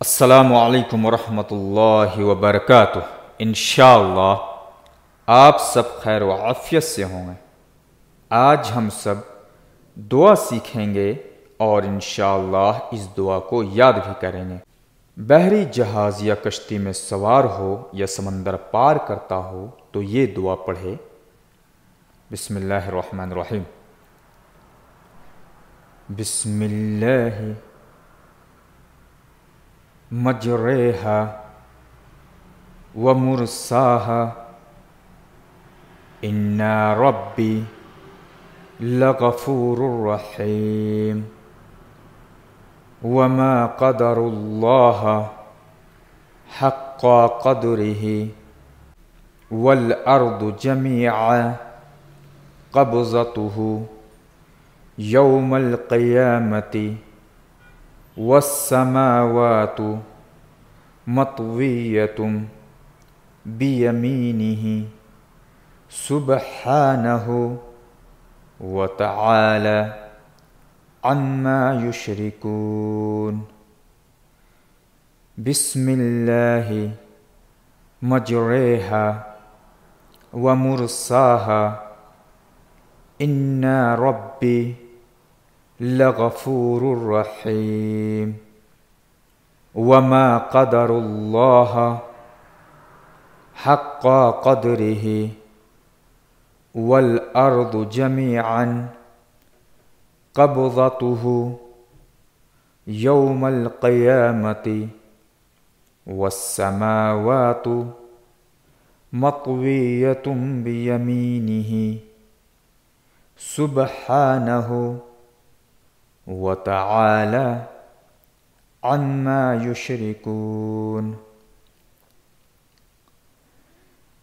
अस्सलामु अलैकुम वरहमतुल्लाहि वबरकातुह। इंशाअल्लाह आप सब खैर व आफियत से होंगे। आज हम सब दुआ सीखेंगे और इंशाअल्लाह इस दुआ को याद भी करेंगे। बहरी जहाज़ या कश्ती में सवार हो या समंदर पार करता हो तो ये दुआ पढ़े। बिस्मिल्लाहिर्रहमानिर्रहीम। बिस्मिल्लाहि मजरेहा व मुरसाहा इन्ना रब्बी लगफूरुर रहीम वमा क़दरुल्लाह हक़्क़ क़द्रिही वल अर्दु जमीअन क़ब्ज़तुहु यौमल क़ियामति वस्समावातु मत्विय्यतुम बियमीनिही सुब्हानहु व तआला अम्मा युश्रिकून। बिस्मिल्लाहि मजरेहा व मुरसाहा इन्ना रब्बी लगफूरुर रहीम वमा क़दरुल्लाह हक़्क़ क़द्रिही वल अर्दु जमीअन क़ब्ज़तुहु यौमल क़ियामति वस्समावातु मत्विय्यतुम बियमीनिही सुब्हानहु व तआला अम्मा युश्रिकून।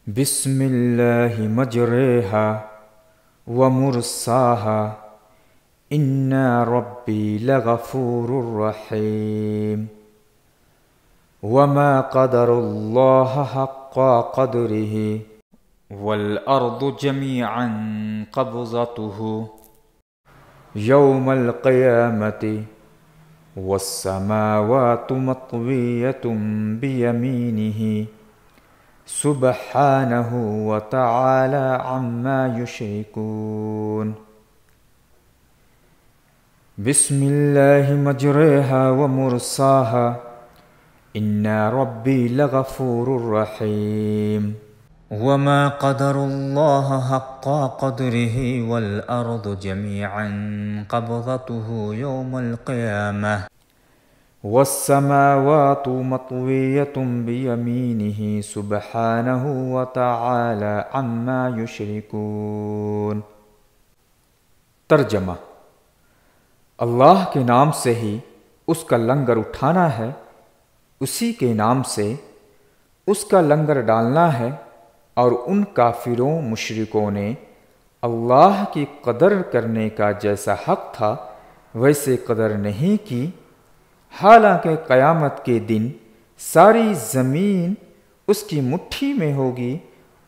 बिस्मिल्लाहि मजरेहा व मुरसाहा इन्ना रब्बी लगफूरुर रहीम वमा क़दरुल्लाह हक़्क़ क़द्रिही वल अर्दु जमीअन क़ब्ज़तुहु यौमल क़ियामति वस्समावातु मत्विय्यतुम बियमीनिही सुब्हानहु व तआला अम्मा युश्रिकून। बिस्मिल्लाहि मजरेहा व मुरसाहा इन्ना रब्बी लगफूरुर रहीम वमा क़दरुल्लाह हक़्क़ क़द्रिही वल अर्दु जमीअन क़ब्ज़तुहु यौमल क़ियामह वस्समावातु मत्विय्यतुम बियमीनिही सुब्हानहु व तआला अम्मा युश्रिकून। तर्जमा: अल्लाह के नाम से ही उसका लंगर उठाना है, उसी के नाम से उसका लंगर डालना है। और उन काफिरों मुशरिकों ने अल्लाह की कदर करने का जैसा हक था वैसे कदर नहीं की, हालांकि क़यामत के दिन सारी ज़मीन उसकी मुट्ठी में होगी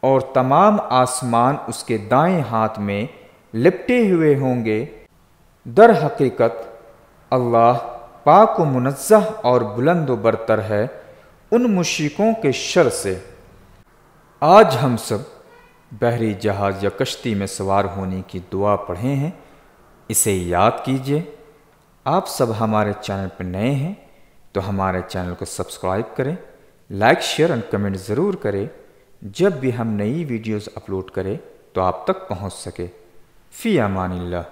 और तमाम आसमान उसके दाएं हाथ में लिपटे हुए होंगे। दर हकीकत अल्लाह पाक व मुनज़्ज़ह और बुलंद व बरतर है उन मुशरिकों के शर से। आज हम सब बहरी जहाज़ या कश्ती में सवार होने की दुआ पढ़े हैं, इसे याद कीजिए। आप सब हमारे चैनल पर नए हैं तो हमारे चैनल को सब्सक्राइब करें, लाइक शेयर और कमेंट ज़रूर करें। जब भी हम नई वीडियोज़ अपलोड करें तो आप तक पहुंच सके। फ़ी अमानिल्लाह।